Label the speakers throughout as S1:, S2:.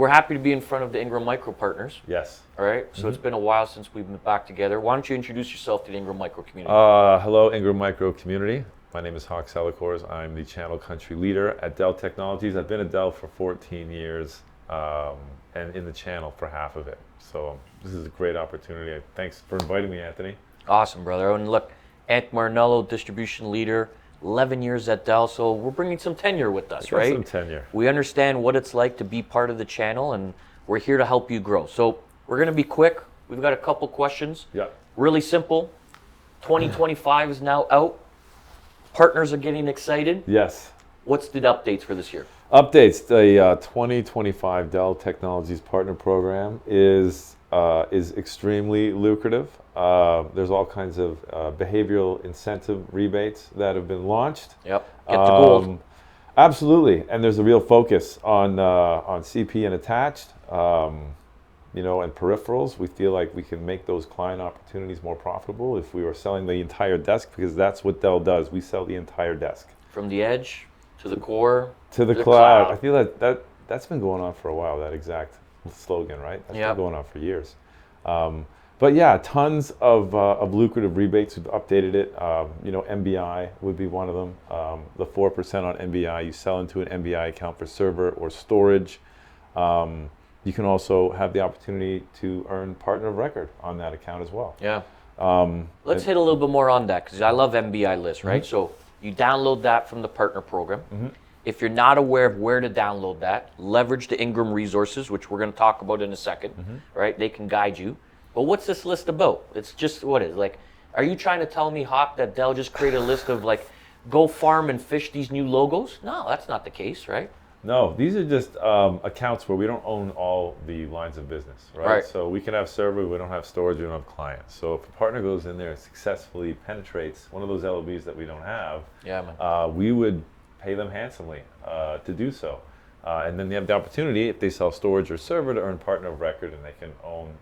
S1: we're happy to be in front of the Ingram Micro Partners.
S2: Yes.
S1: All right. So it's been a while since we've been back together. Why don't you introduce yourself to the Ingram Micro community?
S2: Hello, Ingram Micro community. My name is Hawk Celikors. I'm the channel country leader at Dell Technologies. I've been at Dell for 14 years and in the channel for half of it. So this is a great opportunity. Thanks for inviting me, Anthony.
S1: Awesome, brother. And look, Anthony Martiniello, distribution leader, 11 years at Dell. So we're bringing some tenure with us, right?
S2: Some tenure.
S1: We understand what it's like to be part of the channel, and we're here to help you grow. So we're going to be quick. We've got a couple questions.
S2: Yeah.
S1: Really simple. 2025 is now out. Partners are getting excited.
S2: Yes.
S1: What's the updates for this year?
S2: Updates. The 2025 Dell Technologies Partner Program is extremely lucrative. There's all kinds of behavioral incentive rebates that have been launched.
S1: Yep. Get the gold.
S2: Absolutely, and there's a real focus on CP and attached, and peripherals. We feel like we can make those client opportunities more profitable if we were selling the entire desk, because that's what Dell does. We sell the entire desk.
S1: From the edge to the core
S2: to the cloud. I feel that's been going on for a while, that exact slogan, right? That's been going on for years. But yeah, tons of lucrative rebates. We've updated it. MBI would be one of them. The 4% on MBI, you sell into an MBI account for server or storage. You can also have the opportunity to earn partner of record on that account as well.
S1: Yeah. Let's hit a little bit more on that, because I love MBI list, right? So you download that from the partner program. If you're not aware of where to download that, leverage the Ingram resources, which we're going to talk about in a second, right? They can guide you. But what's this list about? It's just, what is it? Like, are you trying to tell me, Hawk, that Dell just created a list of, like, go farm and fish these new logos? No, that's not the case, right?
S2: No, these are just accounts where we don't own all the lines of business, right? So we can have server, we don't have storage, we don't have clients. So if a partner goes in there and successfully penetrates one of those LOBs that we don't have, we would pay them handsomely to do so. And then they have the opportunity, if they sell storage or server, to earn partner of record, and they can own,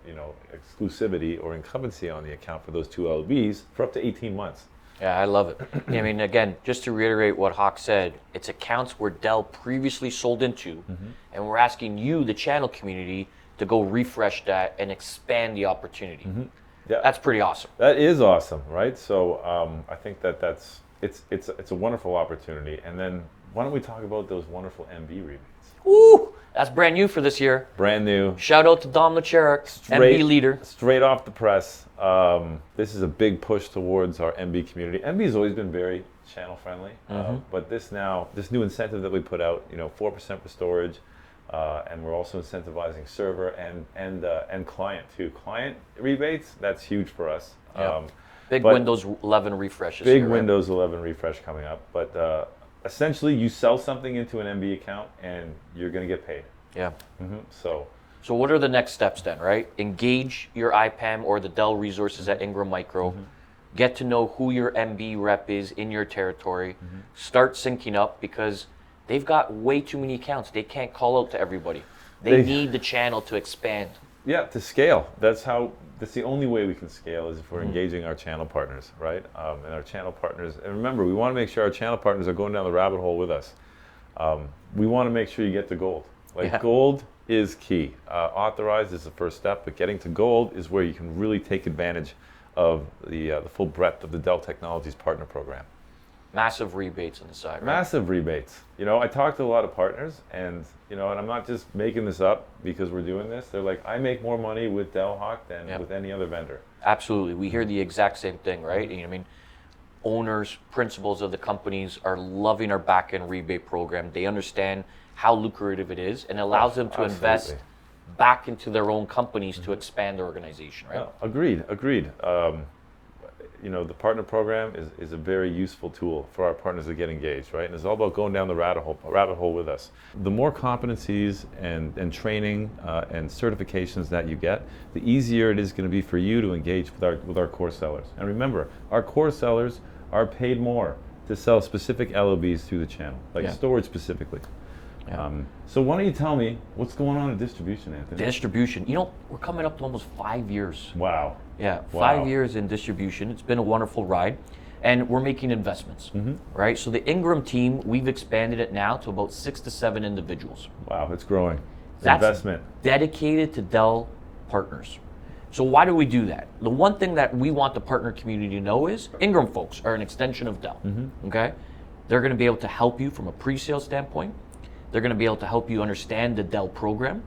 S2: exclusivity or incumbency on the account for those two LOBs for up to 18 months.
S1: Yeah, I love it. I mean, again, just to reiterate what Hawk said, it's accounts where Dell previously sold into, and we're asking you, the channel community, to go refresh that and expand the opportunity. Yeah. That's pretty awesome.
S2: That is awesome, right? So I think it's a wonderful opportunity. And then why don't we talk about those wonderful MB rebates?
S1: Ooh, that's brand new for this year.
S2: Brand new.
S1: Shout out to Dom Lecherek, MB leader.
S2: Straight off the press. This is a big push towards our MB community. MB has always been very channel friendly, but this new incentive that we put out, 4% for storage, and we're also incentivizing server and client too. Client rebates, that's huge for us.
S1: Big Windows 11 refreshes.
S2: Big Windows 11 refresh coming up, but essentially you sell something into an MB account and you're going to get paid.
S1: Yeah.
S2: So
S1: what are the next steps then, right? Engage your IPAM or the Dell resources at Ingram Micro. Get to know who your MB rep is in your territory. Start syncing up, because they've got way too many accounts. They can't call out to everybody. They need the channel to expand.
S2: Yeah, to scale. That's the only way we can scale, is if we're engaging our channel partners, right? And our channel partners, and remember, we want to make sure our channel partners are going down the rabbit hole with us. We want to make sure you get to gold. Gold is key. Authorized is the first step, but getting to gold is where you can really take advantage of the full breadth of the Dell Technologies Partner Program.
S1: Massive rebates on the side, right?
S2: Massive rebates. I talk to a lot of partners, and and I'm not just making this up because we're doing this. They're like, I make more money with Dell Hawk than with any other vendor.
S1: Absolutely. We hear the exact same thing, right? Owners, principals of the companies are loving our back-end rebate program. They understand how lucrative it is, and allows them to invest back into their own companies to expand their organization, right?
S2: Agreed. The partner program is a very useful tool for our partners to get engaged, right? And it's all about going down the rabbit hole with us. The more competencies and training and certifications that you get, the easier it is going to be for you to engage with our core sellers. And remember, our core sellers are paid more to sell specific LOBs through the channel, like storage specifically. So why don't you tell me what's going on in distribution, Anthony?
S1: Distribution. We're coming up to almost 5 years.
S2: Wow.
S1: Yeah, 5 years in distribution. It's been a wonderful ride. And we're making investments, right? So the Ingram team, we've expanded it now to about 6 to 7 individuals.
S2: Wow, it's growing.
S1: That's
S2: investment
S1: dedicated to Dell partners. So why do we do that? The one thing that we want the partner community to know is Ingram folks are an extension of Dell. Okay, they're going to be able to help you from a pre-sale standpoint. They're going to be able to help you understand the Dell program.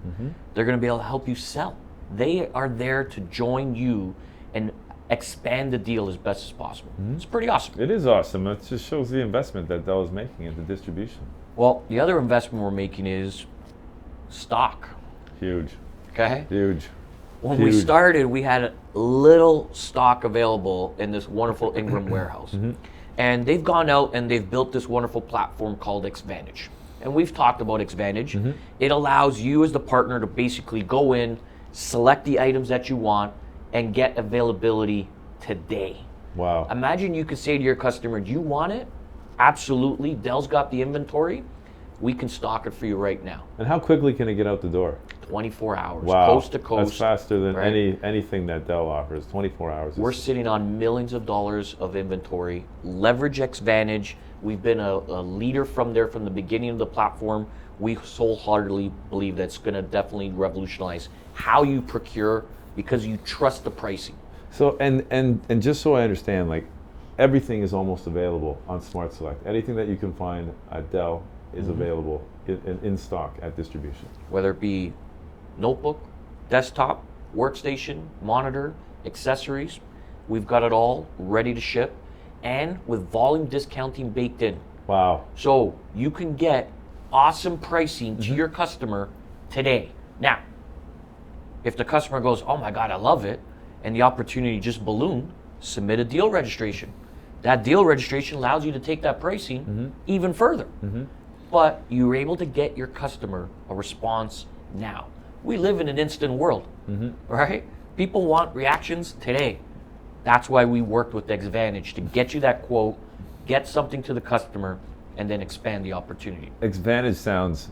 S1: They're going to be able to help you sell. They are there to join you and expand the deal as best as possible. It's pretty awesome.
S2: It is awesome. It just shows the investment that Dell is making into distribution.
S1: Well, the other investment we're making is stock.
S2: Huge.
S1: Okay?
S2: Huge.
S1: When we started, we had little stock available in this wonderful Ingram warehouse. And they've gone out and they've built this wonderful platform called Xvantage. And we've talked about Xvantage. It allows you as the partner to basically go in, select the items that you want, and get availability today.
S2: Wow.
S1: Imagine you could say to your customer, do you want it? Absolutely. Dell's got the inventory. We can stock it for you right now.
S2: And how quickly can it get out the door?
S1: 24 hours,
S2: Wow.
S1: coast to coast.
S2: That's faster than
S1: right?
S2: anything that Dell offers. 24 hours.
S1: We're sitting on millions of dollars of inventory. Leverage Xvantage. We've been a leader from there from the beginning of the platform. We wholeheartedly believe that's going to definitely revolutionize how you procure because you trust the pricing.
S2: So and just so I understand, like everything is almost available on Smart Select. Anything that you can find at Dell is available in stock at distribution.
S1: Whether it be notebook, desktop, workstation, monitor, accessories, we've got it all ready to ship and with volume discounting baked in.
S2: Wow.
S1: So you can get awesome pricing to your customer today. Now, if the customer goes, oh my God, I love it, and the opportunity just ballooned, submit a deal registration. That deal registration allows you to take that pricing even further. But you're able to get your customer a response now. We live in an instant world, right? People want reactions today. That's why we worked with Xvantage to get you that quote, get something to the customer, and then expand the opportunity.
S2: Xvantage sounds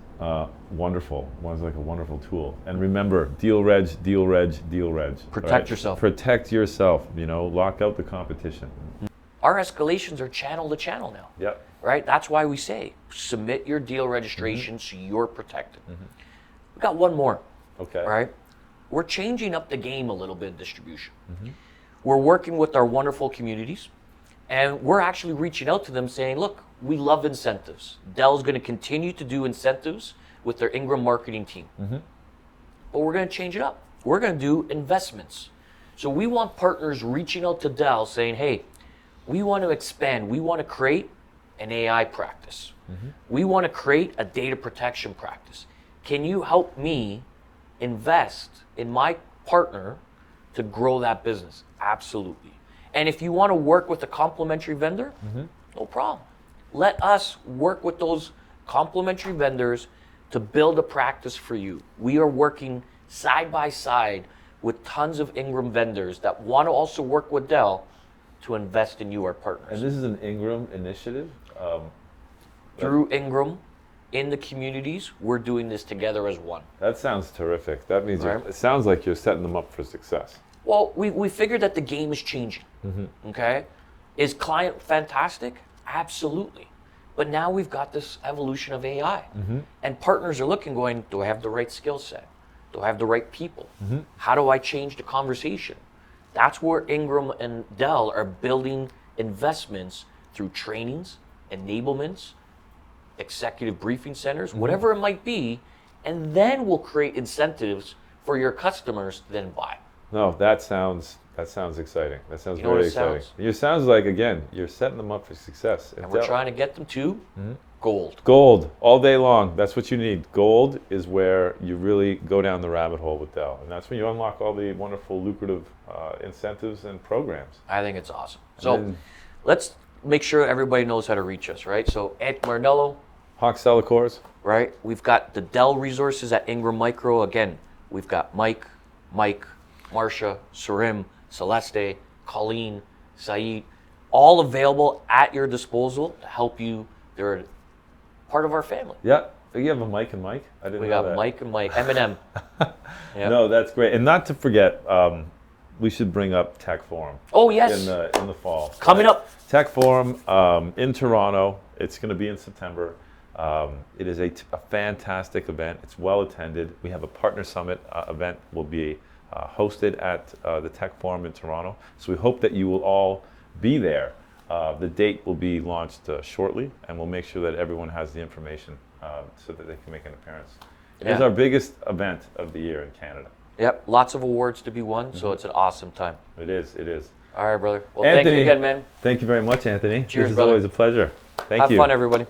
S2: wonderful. Sounds like a wonderful tool. And remember, deal reg, deal reg, deal reg.
S1: Protect yourself.
S2: Protect yourself. Lock out the competition.
S1: Our escalations are channel to channel now.
S2: Yep.
S1: Right? That's why we say submit your deal registration so you're protected. We've got one more.
S2: Okay.
S1: Right? We're changing up the game a little bit in distribution. We're working with our wonderful communities, and we're actually reaching out to them saying, look, we love incentives. Dell's going to continue to do incentives with their Ingram marketing team. But we're going to change it up. We're going to do investments. So we want partners reaching out to Dell saying, hey, we want to expand. We want to create an AI practice. We want to create a data protection practice. Can you help me invest in my partner to grow that business? Absolutely. And if you want to work with a complementary vendor, no problem. Let us work with those complementary vendors to build a practice for you. We are working side by side with tons of Ingram vendors that want to also work with Dell to invest in you, our partners.
S2: And this is an Ingram initiative?
S1: Through Ingram, in the communities, we're doing this together as one.
S2: That sounds terrific. That means
S1: Right.
S2: it sounds like you're setting them up for success.
S1: Well, we figured that the game is changing, okay? Is client fantastic? Absolutely. But now we've got this evolution of AI. And partners are looking, going, do I have the right skill set? Do I have the right people? How do I change the conversation? That's where Ingram and Dell are building investments through trainings, enablements, executive briefing centers, whatever it might be, and then we'll create incentives for your customers to then buy.
S2: No, that sounds exciting. That sounds
S1: You know what
S2: very
S1: it
S2: exciting.
S1: sounds?
S2: It sounds like, again, you're setting them up for success.
S1: And we're trying to get them to gold.
S2: Gold all day long. That's what you need. Gold is where you really go down the rabbit hole with Dell, and that's when you unlock all the wonderful, lucrative incentives and programs.
S1: I think it's awesome. So let's make sure everybody knows how to reach us, right? So Anthony Martiniello,
S2: Hawk Celikors.
S1: right? We've got the Dell resources at Ingram Micro. Again, we've got Mike, Marcia, Sarim, Celeste, Colleen, Saeed, all available at your disposal to help you. They're part of our family.
S2: Yeah. You have a Mike and Mike? I didn't
S1: We
S2: know
S1: got
S2: that.
S1: Mike and Mike, Eminem. Yep.
S2: No, that's great. And not to forget, we should bring up Tech Forum.
S1: Oh, yes.
S2: In the fall.
S1: Coming up.
S2: Tech Forum in Toronto. It's going to be in September. It is a fantastic event. It's well attended. We have a partner summit event will be hosted at the Tech Forum in Toronto. So we hope that you will all be there. The date will be launched shortly, and we'll make sure that everyone has the information so that they can make an appearance. It is our biggest event of the year in Canada.
S1: Yep, lots of awards to be won, so it's an awesome time.
S2: It is, it is.
S1: All right, brother. Well,
S2: Anthony,
S1: thank you again, man.
S2: Thank you very much, Anthony.
S1: Cheers,
S2: this is
S1: brother.
S2: always a pleasure. Thank you.
S1: Have fun, everybody.